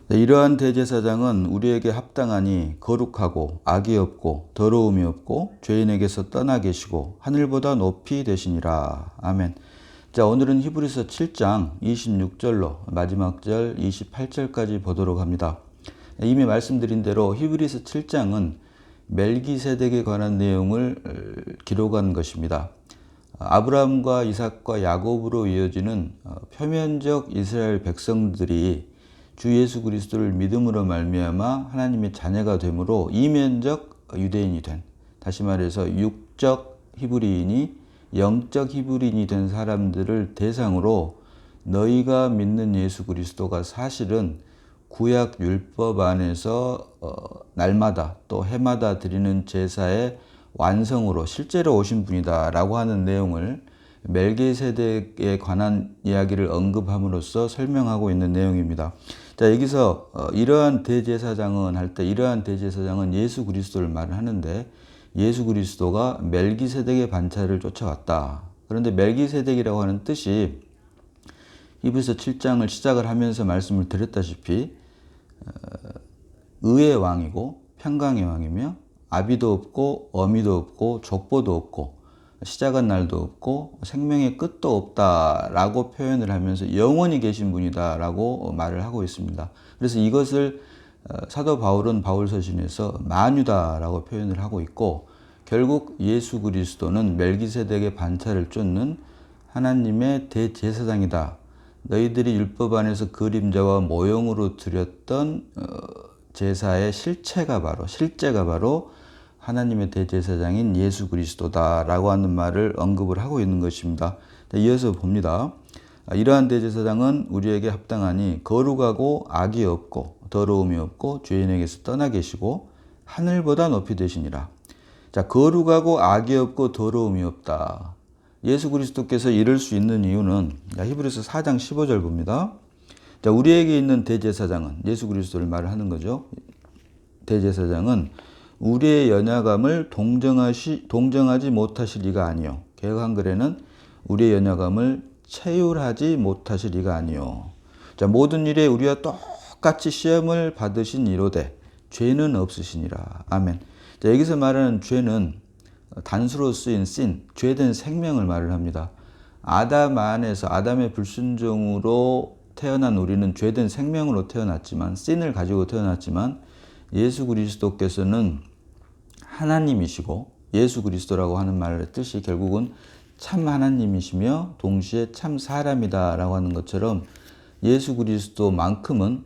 네, 이러한 대제사장은 우리에게 합당하니 거룩하고 악이 없고 더러움이 없고 죄인에게서 떠나 계시고 하늘보다 높이 되시니라. 아멘. 자, 오늘은 히브리서 7장 26절로 마지막 절 28절까지 보도록 합니다. 이미 말씀드린 대로 히브리서 7장은 멜기세덱에 관한 내용을 기록한 것입니다. 아브라함과 이삭과 야곱으로 이어지는 표면적 이스라엘 백성들이 주 예수 그리스도를 믿음으로 말미암아 하나님의 자녀가 되므로 이면적 유대인이 된, 다시 말해서 육적 히브리인이 영적 히브리인이 된 사람들을 대상으로 너희가 믿는 예수 그리스도가 사실은 구약 율법 안에서 날마다 또 해마다 드리는 제사의 완성으로 실제로 오신 분이다 라고 하는 내용을 멜기세덱에 관한 이야기를 언급함으로써 설명하고 있는 내용입니다. 자, 여기서 이러한 대제사장은 할 때 이러한 대제사장은 예수 그리스도를 말하는데 예수 그리스도가 멜기세덱의 반차를 쫓아왔다. 그런데 멜기세덱이라고 하는 뜻이 히브리서 7장을 시작을 하면서 말씀을 드렸다시피 의의 왕이고 평강의 왕이며 아비도 없고 어미도 없고 족보도 없고 시작한 날도 없고 생명의 끝도 없다라고 표현을 하면서 영원히 계신 분이다라고 말을 하고 있습니다. 그래서 이것을 사도 바울은 바울서신에서 만유다라고 표현을 하고 있고 결국 예수 그리스도는 멜기세덱의 반차를 쫓는 하나님의 대제사장이다. 너희들이 율법 안에서 그림자와 모형으로 드렸던 제사의 실제가 바로 하나님의 대제사장인 예수 그리스도다라고 하는 말을 언급을 하고 있는 것입니다. 이어서 봅니다. 이러한 대제사장은 우리에게 합당하니 거룩하고 악이 없고 더러움이 없고 죄인에게서 떠나 계시고 하늘보다 높이 되시니라. 자, 거룩하고 악이 없고 더러움이 없다. 예수 그리스도께서 이럴 수 있는 이유는 히브리서 4장 15절 봅니다. 자, 우리에게 있는 대제사장은 예수 그리스도를 말하는 거죠. 대제사장은 우리의 연약함을 동정하지 못하실 이가 아니요. 개역 한글에는 우리의 연약함을 체휼하지 못하실 이가 아니요. 자, 모든 일에 우리와 똑같이 시험을 받으신 이로되 죄는 없으시니라. 아멘. 자, 여기서 말하는 죄는 단수로 쓰인 sin, 죄된 생명을 말을 합니다. 아담 안에서 아담의 불순종으로 태어난 우리는 죄된 생명으로 태어났지만 sin을 가지고 태어났지만 예수 그리스도께서는 하나님이시고 예수 그리스도라고 하는 말의 뜻이 결국은 참 하나님이시며 동시에 참 사람이다라고 하는 것처럼 예수 그리스도만큼은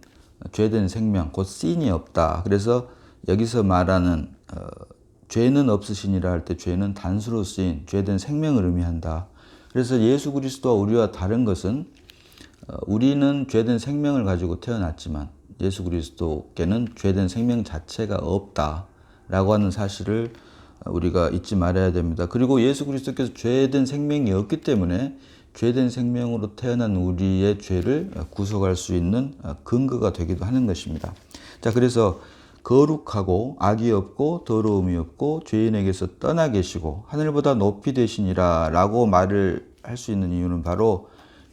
죄된 생명, 곧 sin이 없다. 그래서 여기서 말하는 죄는 없으시니라 할 때 죄는 단수로 쓰인 죄된 생명을 의미한다. 그래서 예수 그리스도와 우리와 다른 것은 우리는 죄된 생명을 가지고 태어났지만 예수 그리스도께는 죄된 생명 자체가 없다라고 하는 사실을 우리가 잊지 말아야 됩니다. 그리고 예수 그리스도께서 죄된 생명이 없기 때문에 죄된 생명으로 태어난 우리의 죄를 구속할 수 있는 근거가 되기도 하는 것입니다. 자, 그래서 거룩하고 악이 없고 더러움이 없고 죄인에게서 떠나 계시고 하늘보다 높이 되시니라 라고 말을 할 수 있는 이유는 바로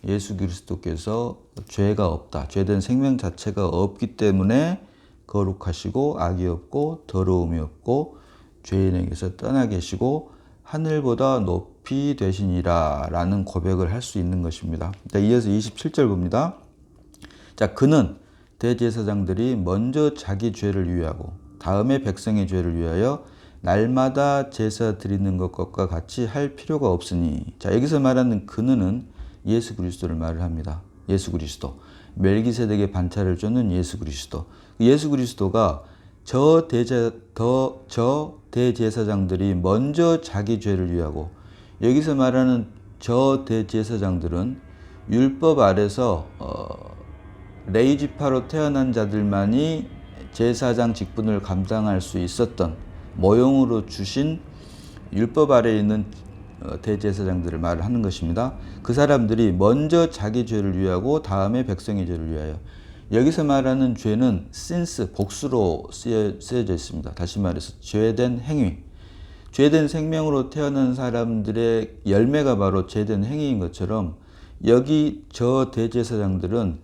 예수 그리스도께서 죄가 없다. 죄된 생명 자체가 없기 때문에 거룩하시고 악이 없고 더러움이 없고 죄인에게서 떠나 계시고 하늘보다 높이 되시니라 라는 고백을 할 수 있는 것입니다. 자, 이어서 27절 봅니다. 자, 그는 대제사장들이 먼저 자기 죄를 위하고 다음에 백성의 죄를 위하여 날마다 제사 드리는 것과 같이 할 필요가 없으니. 자, 여기서 말하는 그는 예수 그리스도를 말을 합니다. 예수 그리스도. 멜기세덱의 반차를 쫓는 예수 그리스도. 예수 그리스도가 저 대제사장들이 먼저 자기 죄를 위하고, 여기서 말하는 저 대제사장들은 율법 아래서 레위지파로 태어난 자들만이 제사장 직분을 감당할 수 있었던 모형으로 주신 율법 아래에 있는 대제사장들을 말을 하는 것입니다. 그 사람들이 먼저 자기 죄를 위하고 다음에 백성의 죄를 위하여. 여기서 말하는 죄는 since, 복수로 쓰여져 있습니다. 다시 말해서 죄된 행위. 죄된 생명으로 태어난 사람들의 열매가 바로 죄된 행위인 것처럼 여기 저 대제사장들은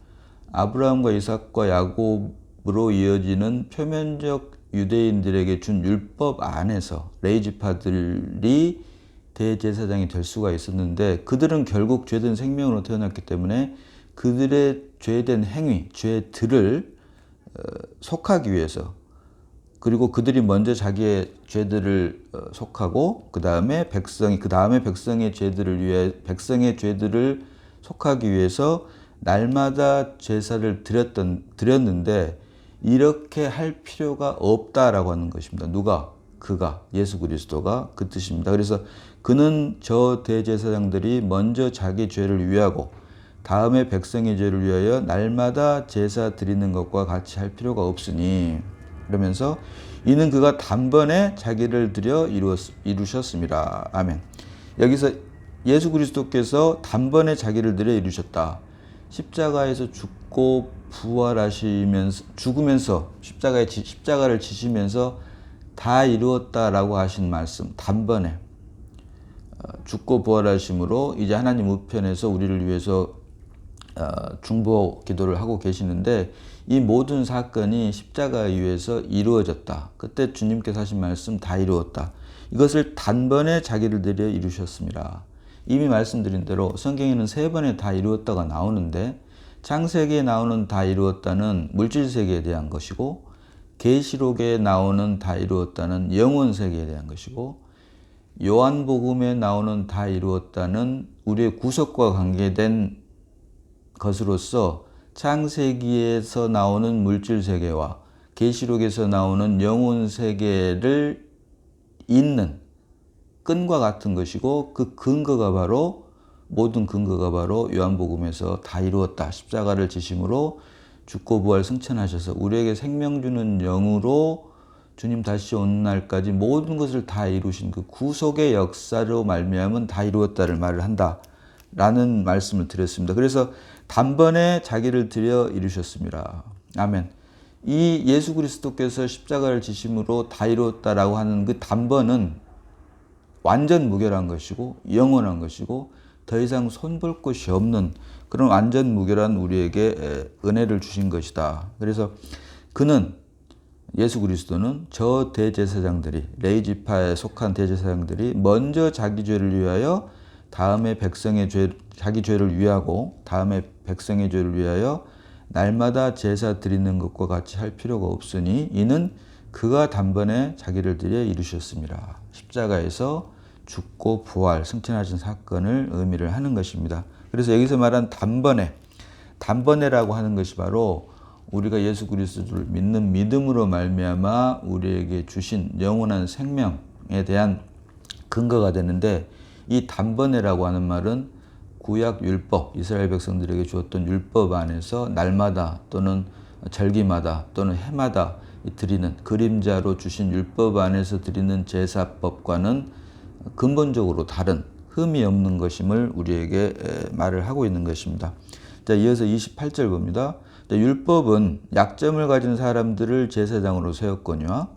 아브라함과 이삭과 야곱으로 이어지는 표면적 유대인들에게 준 율법 안에서 레위지파들이 대제사장이 될 수가 있었는데, 그들은 결국 죄된 생명으로 태어났기 때문에 그들의 죄된 행위, 죄들을 속하기 위해서, 그리고 그들이 먼저 자기의 죄들을 속하고 그 다음에 백성의 죄들을 속하기 위해서 날마다 제사를 드렸는데, 이렇게 할 필요가 없다라고 하는 것입니다. 그가 예수 그리스도가 그 뜻입니다. 그래서 그는 저 대제사장들이 먼저 자기 죄를 위하고 다음에 백성의 죄를 위하여 날마다 제사 드리는 것과 같이 할 필요가 없으니, 그러면서 이는 그가 단번에 자기를 드려 이루셨습니다. 아멘. 여기서 예수 그리스도께서 단번에 자기를 드려 이루셨다. 십자가에서 죽고 부활하시면서, 죽으면서 십자가를 지시면서 다 이루었다라고 하신 말씀, 단번에 죽고 부활하심으로 이제 하나님 우편에서 우리를 위해서 중보 기도를 하고 계시는데, 이 모든 사건이 십자가에 의해서 이루어졌다. 그때 주님께서 하신 말씀, 다 이루었다. 이것을 단번에 자기를 드려 이루셨습니다. 이미 말씀드린 대로 성경에는 3번에 다 이루었다가 나오는데, 창세기에 나오는 다 이루었다는 물질 세계에 대한 것이고, 계시록에 나오는 다 이루었다는 영혼 세계에 대한 것이고, 요한복음에 나오는 다 이루었다는 우리의 구속과 관계된 것으로서 창세기에서 나오는 물질 세계와 계시록에서 나오는 영혼 세계를 잇는 끈과 같은 것이고, 그 모든 근거가 바로 요한복음에서 다 이루었다. 십자가를 지심으로 죽고 부활 승천하셔서 우리에게 생명 주는 영으로 주님 다시 오는 날까지 모든 것을 다 이루신 그 구속의 역사로 말미암은 다 이루었다를 말을 한다라는 말씀을 드렸습니다. 그래서 단번에 자기를 드려 이루셨습니다. 아멘. 이 예수 그리스도께서 십자가를 지심으로 다 이루었다라고 하는 그 단번은 완전 무결한 것이고 영원한 것이고 더 이상 손볼 곳이 없는 그런 완전 무결한 우리에게 은혜를 주신 것이다. 그래서 예수 그리스도는 저 대제사장들이, 레위지파에 속한 대제사장들이 먼저 자기 죄를 위하여 다음에 자기 죄를 위하고 다음에 백성의 죄를 위하여 날마다 제사 드리는 것과 같이 할 필요가 없으니 이는 그가 단번에 자기를 드려 이루셨습니다. 십자가에서 죽고 부활, 승천하신 사건을 의미를 하는 것입니다. 그래서 여기서 말한 단번에라고 하는 것이 바로 우리가 예수 그리스도를 믿는 믿음으로 말미암아 우리에게 주신 영원한 생명에 대한 근거가 되는데, 이 단번에라고 하는 말은 구약 율법, 이스라엘 백성들에게 주었던 율법 안에서 날마다 또는 절기마다 또는 해마다 드리는, 그림자로 주신 율법 안에서 드리는 제사법과는 근본적으로 다른, 흠이 없는 것임을 우리에게 말을 하고 있는 것입니다. 자, 이어서 28절 봅니다. 자, 율법은 약점을 가진 사람들을 제사장으로 세웠거니와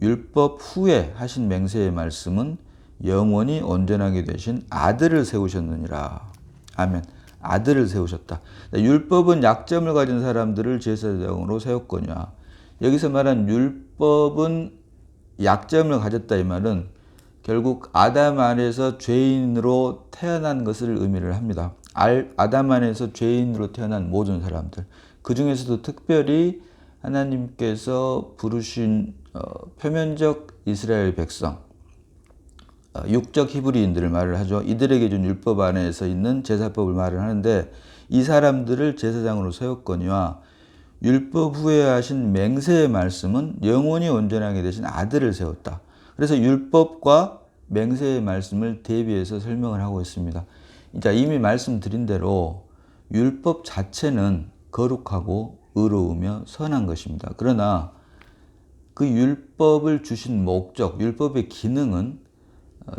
율법 후에 하신 맹세의 말씀은 영원히 온전하게 되신 아들을 세우셨느니라. 아멘. 아들을 세우셨다. 자, 율법은 약점을 가진 사람들을 제사장으로 세웠거니와, 여기서 말한 율법은 약점을 가졌다 이 말은 결국 아담 안에서 죄인으로 태어난 것을 의미를 합니다. 아담 안에서 죄인으로 태어난 모든 사람들, 그 중에서도 특별히 하나님께서 부르신 표면적 이스라엘 백성, 육적 히브리인들을 말을 하죠. 이들에게 준 율법 안에서 있는 제사법을 말을 하는데, 이 사람들을 제사장으로 세웠거니와 율법 후에 하신 맹세의 말씀은 영원히 온전하게 되신 아들을 세웠다. 그래서 율법과 맹세의 말씀을 대비해서 설명을 하고 있습니다. 자, 이미 말씀드린 대로 율법 자체는 거룩하고 의로우며 선한 것입니다. 그러나 그 율법을 주신 목적, 율법의 기능은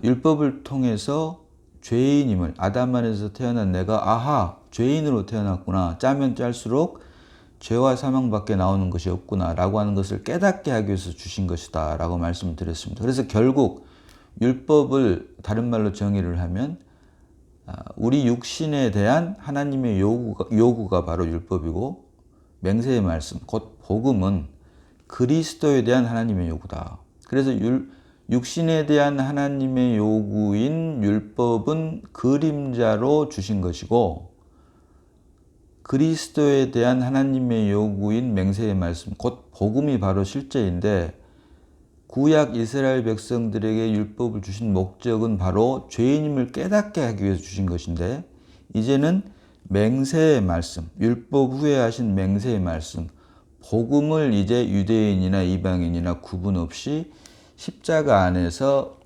율법을 통해서 죄인임을, 아담 안에서 태어난 내가 죄인으로 태어났구나, 짜면 짤수록 죄와 사망밖에 나오는 것이 없구나 라고 하는 것을 깨닫게 하기 위해서 주신 것이다 라고 말씀을 드렸습니다. 그래서 결국 율법을 다른 말로 정의를 하면 우리 육신에 대한 하나님의 요구가 바로 율법이고, 맹세의 말씀, 곧 복음은 그리스도에 대한 하나님의 요구다. 그래서 육신에 대한 하나님의 요구인 율법은 그림자로 주신 것이고, 그리스도에 대한 하나님의 요구인 맹세의 말씀, 곧 복음이 바로 실제인데, 구약 이스라엘 백성들에게 율법을 주신 목적은 바로 죄인임을 깨닫게 하기 위해서 주신 것인데, 이제는 맹세의 말씀, 율법 후에 하신 맹세의 말씀, 복음을 이제 유대인이나 이방인이나 구분 없이 십자가 안에서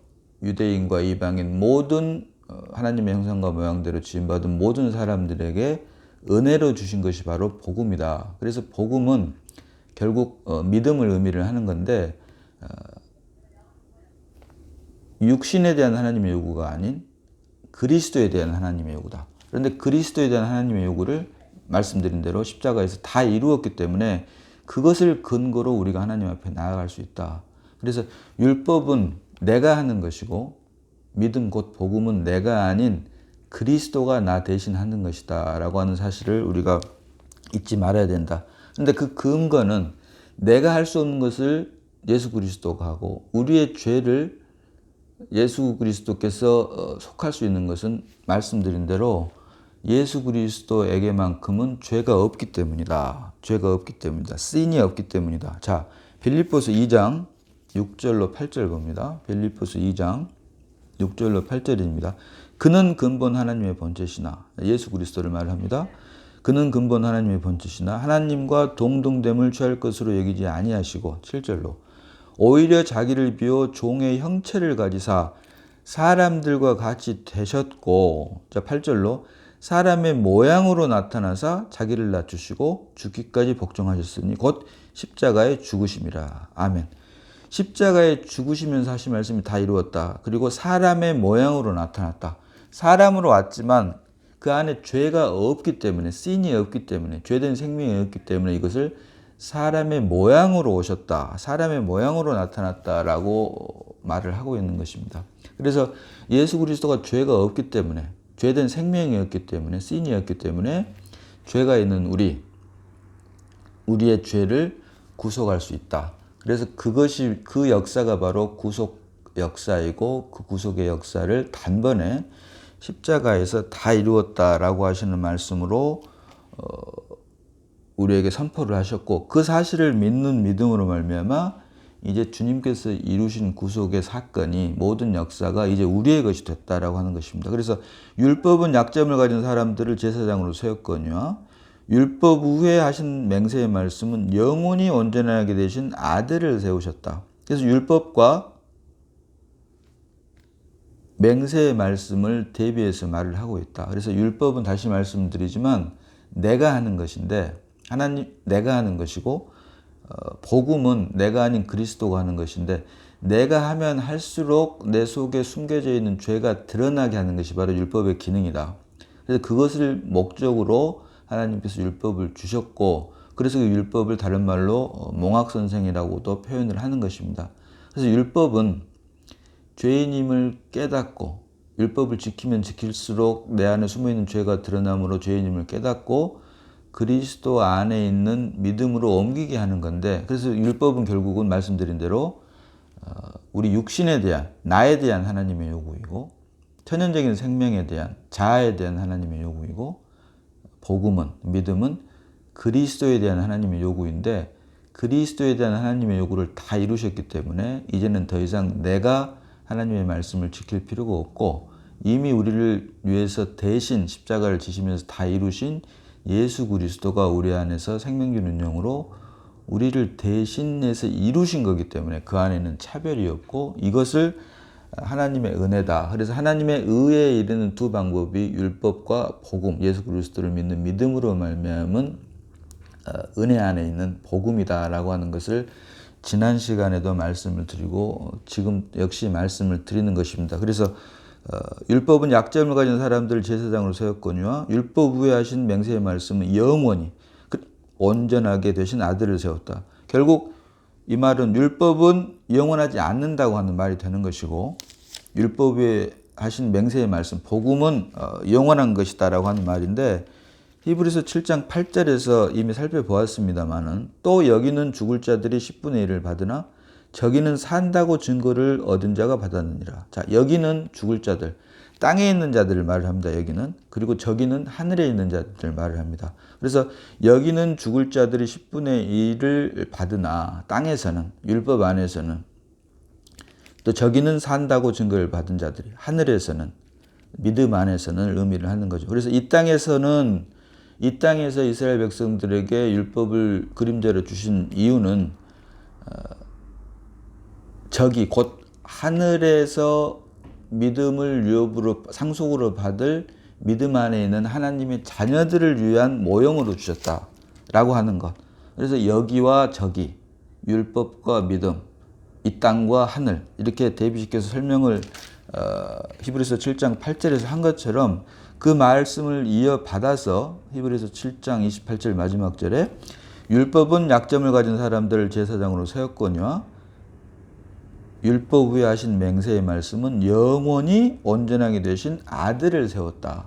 유대인과 이방인 모든 하나님의 형상과 모양대로 지음받은 모든 사람들에게 은혜로 주신 것이 바로 복음이다. 그래서 복음은 결국 믿음을 의미를 하는 건데, 육신에 대한 하나님의 요구가 아닌 그리스도에 대한 하나님의 요구다. 그런데 그리스도에 대한 하나님의 요구를 말씀드린 대로 십자가에서 다 이루었기 때문에 그것을 근거로 우리가 하나님 앞에 나아갈 수 있다. 그래서 율법은 내가 하는 것이고, 믿음 곧 복음은 내가 아닌 그리스도가 나 대신 하는 것이다 라고 하는 사실을 우리가 잊지 말아야 된다. 그런데 그 근거는 내가 할 수 없는 것을 예수 그리스도가 하고, 우리의 죄를 예수 그리스도께서 속할 수 있는 것은 말씀드린 대로 예수 그리스도에게만큼은 죄가 없기 때문이다. 죄가 없기 때문이다. 신이 없기 때문이다. 자, 빌립보서 2장 6절로 8절 봅니다. 빌립보서 2장 6절로 8절입니다. 그는 근본 하나님의 본체시나, 예수 그리스도를 말합니다. 그는 근본 하나님의 본체시나 하나님과 동등됨을 취할 것으로 여기지 아니하시고, 7절로 오히려 자기를 비워 종의 형체를 가지사 사람들과 같이 되셨고, 자 8절로 사람의 모양으로 나타나사 자기를 낮추시고 죽기까지 복종하셨으니 곧 십자가에 죽으심이라. 아멘. 십자가에 죽으시면서 하신 말씀이 다 이루었다. 그리고 사람의 모양으로 나타났다. 사람으로 왔지만 그 안에 죄가 없기 때문에, 신이 없기 때문에, 죄된 생명이 없기 때문에 이것을 사람의 모양으로 오셨다. 사람의 모양으로 나타났다라고 말을 하고 있는 것입니다. 그래서 예수 그리스도가 죄가 없기 때문에, 죄된 생명이었기 때문에, 신이었기 때문에 죄가 있는 우리의 죄를 구속할 수 있다. 그래서 그것이, 그 역사가 바로 구속 역사이고, 그 구속의 역사를 단번에 십자가에서 다 이루었다라고 하시는 말씀으로 우리에게 선포를 하셨고, 그 사실을 믿는 믿음으로 말미암아 이제 주님께서 이루신 구속의 사건이, 모든 역사가 이제 우리의 것이 됐다라고 하는 것입니다. 그래서 율법은 약점을 가진 사람들을 제사장으로 세웠거니와 율법 후에 하신 맹세의 말씀은 영원히 온전하게 되신 아들을 세우셨다. 그래서 율법과 맹세의 말씀을 대비해서 말을 하고 있다. 그래서 율법은 다시 말씀드리지만 내가 하는 것인데, 하나님 내가 하는 것이고, 복음은 내가 아닌 그리스도가 하는 것인데, 내가 하면 할수록 내 속에 숨겨져 있는 죄가 드러나게 하는 것이 바로 율법의 기능이다. 그래서 그것을 목적으로 하나님께서 율법을 주셨고, 그래서 그 율법을 다른 말로 몽학선생이라고도 표현을 하는 것입니다. 그래서 율법은 죄인임을 깨닫고, 율법을 지키면 지킬수록 내 안에 숨어있는 죄가 드러남으로 죄인임을 깨닫고 그리스도 안에 있는 믿음으로 옮기게 하는 건데, 그래서 율법은 결국은 말씀드린 대로 우리 육신에 대한, 나에 대한 하나님의 요구이고, 천연적인 생명에 대한, 자아에 대한 하나님의 요구이고, 복음은, 믿음은 그리스도에 대한 하나님의 요구인데, 그리스도에 대한 하나님의 요구를 다 이루셨기 때문에 이제는 더 이상 내가 하나님의 말씀을 지킬 필요가 없고, 이미 우리를 위해서 대신 십자가를 지시면서 다 이루신 예수 그리스도가 우리 안에서 생명 주는 영으로 우리를 대신해서 이루신 거기 때문에 그 안에는 차별이 없고, 이것을 하나님의 은혜다. 그래서 하나님의 의에 이르는 두 방법이 율법과 복음, 예수 그리스도를 믿는 믿음으로 말미암은 은혜 안에 있는 복음이다라고 하는 것을 지난 시간에도 말씀을 드리고 지금 역시 말씀을 드리는 것입니다. 그래서 율법은 약점을 가진 사람들을 제사장으로 세웠거니와 율법 후에 하신 맹세의 말씀은 영원히 온전하게 되신 아들을 세웠다. 결국 이 말은 율법은 영원하지 않는다고 하는 말이 되는 것이고, 율법 후에 하신 맹세의 말씀, 복음은 영원한 것이다라고 하는 말인데, 히브리서 7장 8절에서 이미 살펴보았습니다마는 또 여기는 죽을 자들이 10분의 1을 받으나 저기는 산다고 증거를 얻은 자가 받았느니라. 자, 여기는 죽을 자들, 땅에 있는 자들을 말을 합니다. 여기는. 그리고 저기는 하늘에 있는 자들 말을 합니다. 그래서 여기는 죽을 자들이 10분의 1을 받으나 땅에서는, 율법 안에서는, 또 저기는 산다고 증거를 받은 자들이, 하늘에서는, 믿음 안에서는 의미를 하는 거죠. 그래서 이 땅에서 이스라엘 백성들에게 율법을 그림자로 주신 이유는 저기 곧 하늘에서 믿음을 유업으로 상속으로 받을 믿음 안에 있는 하나님의 자녀들을 위한 모형으로 주셨다라고 하는 것. 그래서 여기와 저기, 율법과 믿음, 이 땅과 하늘 이렇게 대비시켜서 설명을 히브리서 7장 8절에서 한 것처럼 그 말씀을 이어받아서 히브리서 7장 28절 마지막 절에 율법은 약점을 가진 사람들을 제사장으로 세웠거니와 율법 후에 하신 맹세의 말씀은 영원히 온전하게 되신 아들을 세웠다.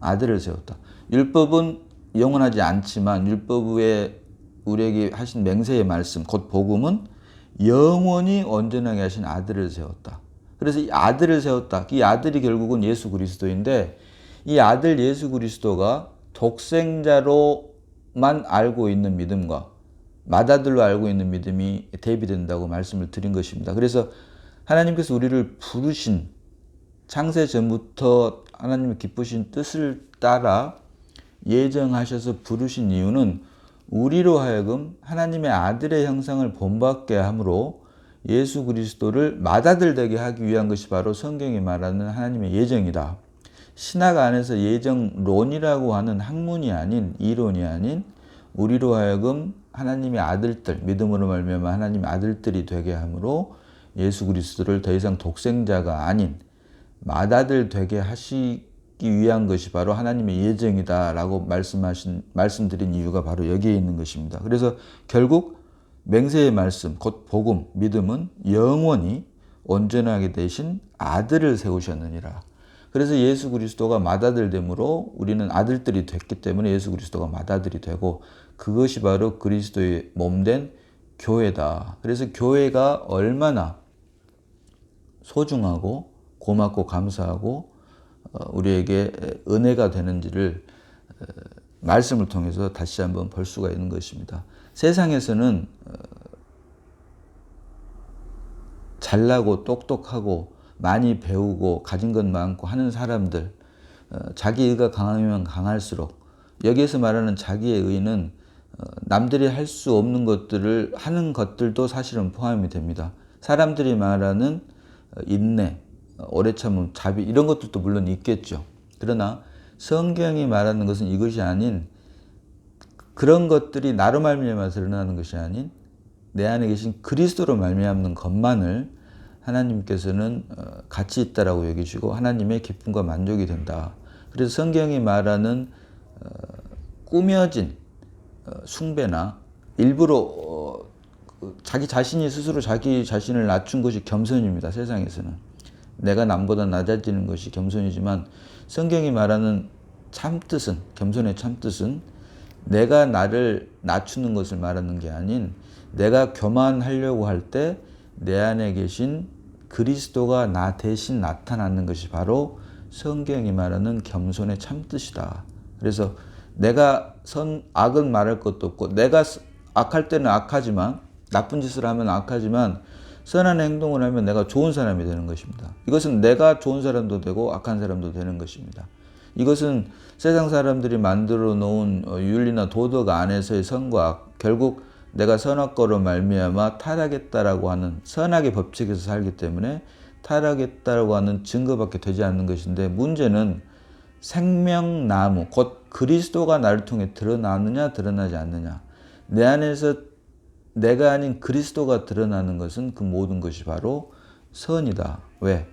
아들을 세웠다. 율법은 영원하지 않지만 율법 후에 우리에게 하신 맹세의 말씀, 곧 복음은 영원히 온전하게 하신 아들을 세웠다. 그래서 이 아들을 세웠다. 이 아들이 결국은 예수 그리스도인데 이 아들 예수 그리스도가 독생자로만 알고 있는 믿음과 맏아들로 알고 있는 믿음이 대비된다고 말씀을 드린 것입니다. 그래서 하나님께서 우리를 부르신 창세 전부터 하나님의 기쁘신 뜻을 따라 예정하셔서 부르신 이유는 우리로 하여금 하나님의 아들의 형상을 본받게 함으로 예수 그리스도를 맏아들 되게 하기 위한 것이 바로 성경이 말하는 하나님의 예정이다. 신학 안에서 예정론이라고 하는 학문이 아닌 이론이 아닌 우리로 하여금 하나님의 아들들, 믿음으로 말미암아 하나님의 아들들이 되게 함으로 예수 그리스도를 더 이상 독생자가 아닌 맏아들 되게 하시기 위한 것이 바로 하나님의 예정이다라고 말씀드린 이유가 바로 여기에 있는 것입니다. 그래서 결국 맹세의 말씀, 곧 복음, 믿음은 영원히 온전하게 되신 아들을 세우셨느니라. 그래서 예수 그리스도가 맏아들 됨으로 우리는 아들들이 됐기 때문에 예수 그리스도가 맏아들이 되고 그것이 바로 그리스도의 몸된 교회다. 그래서 교회가 얼마나 소중하고 고맙고 감사하고 우리에게 은혜가 되는지를 말씀을 통해서 다시 한번 볼 수가 있는 것입니다. 세상에서는 잘나고 똑똑하고 많이 배우고 가진 것 많고 하는 사람들, 자기 의가 강하면 강할수록 여기에서 말하는 자기의 의는 남들이 할 수 없는 것들을 하는 것들도 사실은 포함이 됩니다. 사람들이 말하는 인내, 오래 참음, 자비 이런 것들도 물론 있겠죠. 그러나 성경이 말하는 것은 이것이 아닌 그런 것들이 나로 말미암아 드러나는 것이 아닌 내 안에 계신 그리스도로 말미암는 것만을 하나님께서는 가치 있다라고 여기시고 하나님의 기쁨과 만족이 된다. 그래서 성경이 말하는 꾸며진 숭배나 일부러 자기 자신이 스스로 자기 자신을 낮춘 것이 겸손입니다. 세상에서는. 내가 남보다 낮아지는 것이 겸손이지만 성경이 말하는 참뜻은, 겸손의 참뜻은 내가 나를 낮추는 것을 말하는 게 아닌 내가 교만하려고 할 때 내 안에 계신 그리스도가 나 대신 나타나는 것이 바로 성경이 말하는 겸손의 참뜻이다. 그래서 내가 악은 말할 것도 없고 내가 악할 때는 악하지만 나쁜 짓을 하면 악하지만 선한 행동을 하면 내가 좋은 사람이 되는 것입니다. 이것은 내가 좋은 사람도 되고 악한 사람도 되는 것입니다. 이것은 세상 사람들이 만들어 놓은 윤리나 도덕 안에서의 선과 악, 결국 내가 선악과로 말미암아 타락했다라고 하는 선악의 법칙에서 살기 때문에 타락했다라고 하는 증거밖에 되지 않는 것인데 문제는 생명나무, 곧 그리스도가 나를 통해 드러나느냐 드러나지 않느냐. 내 안에서 내가 아닌 그리스도가 드러나는 것은 그 모든 것이 바로 선이다. 왜?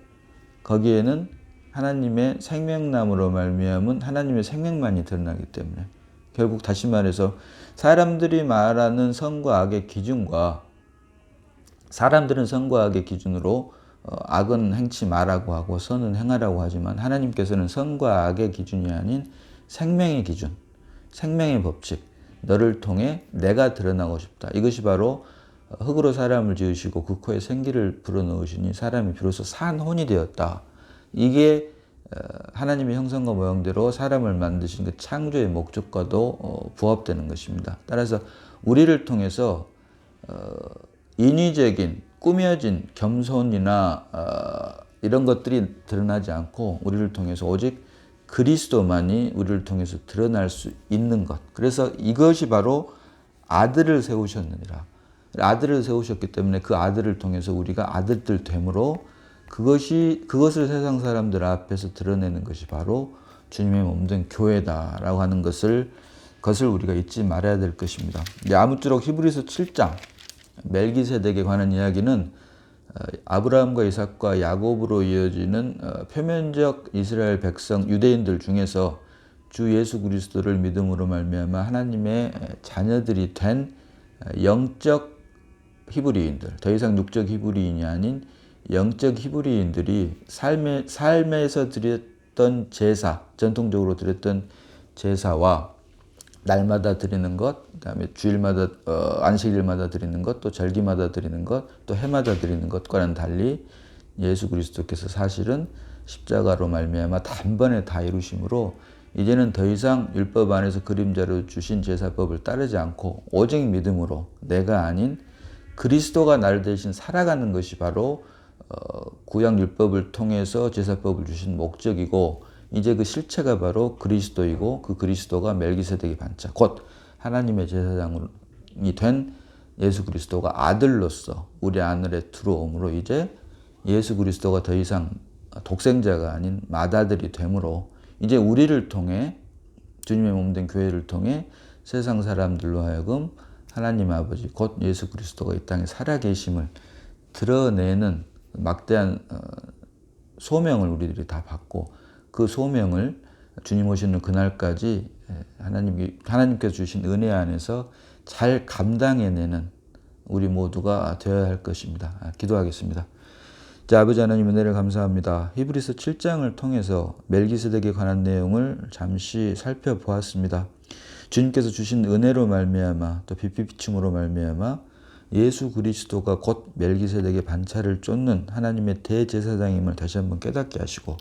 거기에는 하나님의 생명나무로 말미암은 하나님의 생명만이 드러나기 때문에 결국 다시 말해서 사람들이 말하는 선과 악의 기준과 사람들은 선과 악의 기준으로 악은 행치 말라고 하고 선은 행하라고 하지만 하나님께서는 선과 악의 기준이 아닌 생명의 기준, 생명의 법칙, 너를 통해 내가 드러나고 싶다. 이것이 바로 흙으로 사람을 지으시고 그 코에 생기를 불어넣으시니 사람이 비로소 산 혼이 되었다. 이게 하나님의 형상과 모양대로 사람을 만드신 그 창조의 목적과도 부합되는 것입니다. 따라서 우리를 통해서 인위적인 꾸며진 겸손이나 이런 것들이 드러나지 않고 우리를 통해서 오직 그리스도만이 우리를 통해서 드러날 수 있는 것. 그래서 이것이 바로 아들을 세우셨느니라. 아들을 세우셨기 때문에 그 아들을 통해서 우리가 아들들 됨으로 그것을 세상 사람들 앞에서 드러내는 것이 바로 주님의 몸된 교회다라고 하는 것을 우리가 잊지 말아야 될 것입니다. 아무쪼록 히브리서 7장 멜기세덱에 관한 이야기는 아브라함과 이삭과 야곱으로 이어지는 표면적 이스라엘 백성 유대인들 중에서 주 예수 그리스도를 믿음으로 말미암아 하나님의 자녀들이 된 영적 히브리인들, 더 이상 육적 히브리인이 아닌 영적 히브리인들이 삶에서 드렸던 제사, 전통적으로 드렸던 제사와 날마다 드리는 것, 그다음에 주일마다 안식일마다 드리는 것, 또 절기마다 드리는 것, 또 해마다 드리는 것과는 달리 예수 그리스도께서 사실은 십자가로 말미암아 단번에 다 이루심으로 이제는 더 이상 율법 안에서 그림자로 주신 제사법을 따르지 않고 오직 믿음으로 내가 아닌 그리스도가 나를 대신 살아가는 것이 바로 구약 율법을 통해서 제사법을 주신 목적이고 이제 그 실체가 바로 그리스도이고 그 그리스도가 멜기세덱의 반차 곧 하나님의 제사장이 된 예수 그리스도가 아들로서 우리 안에 들어옴으로 이제 예수 그리스도가 더 이상 독생자가 아닌 맏아들이 되므로 이제 우리를 통해 주님의 몸된 교회를 통해 세상 사람들로 하여금 하나님 아버지 곧 예수 그리스도가 이 땅에 살아계심을 드러내는 막대한 소명을 우리들이 다 받고 그 소명을 주님 오시는 그날까지 하나님께서 주신 은혜 안에서 잘 감당해내는 우리 모두가 되어야 할 것입니다. 기도하겠습니다. 자, 아버지 하나님 은혜를 감사합니다. 히브리서 7장을 통해서 멜기세덱에 관한 내용을 잠시 살펴보았습니다. 주님께서 주신 은혜로 말미암아 또 빛비춤으로 말미암아 예수 그리스도가 곧 멜기세덱의 반차를 쫓는 하나님의 대제사장임을 다시 한번 깨닫게 하시고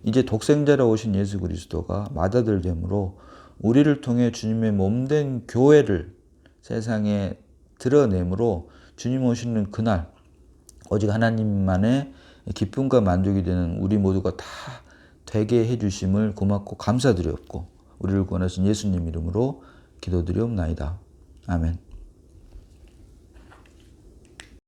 이제 독생자로 오신 예수 그리스도가 맏아들 됨으로 우리를 통해 주님의 몸된 교회를 세상에 드러내므로 주님 오시는 그날 오직 하나님만의 기쁨과 만족이 되는 우리 모두가 다 되게 해주심을 고맙고 감사드렸고 우리를 구원하신 예수님 이름으로 기도드리옵나이다. 아멘.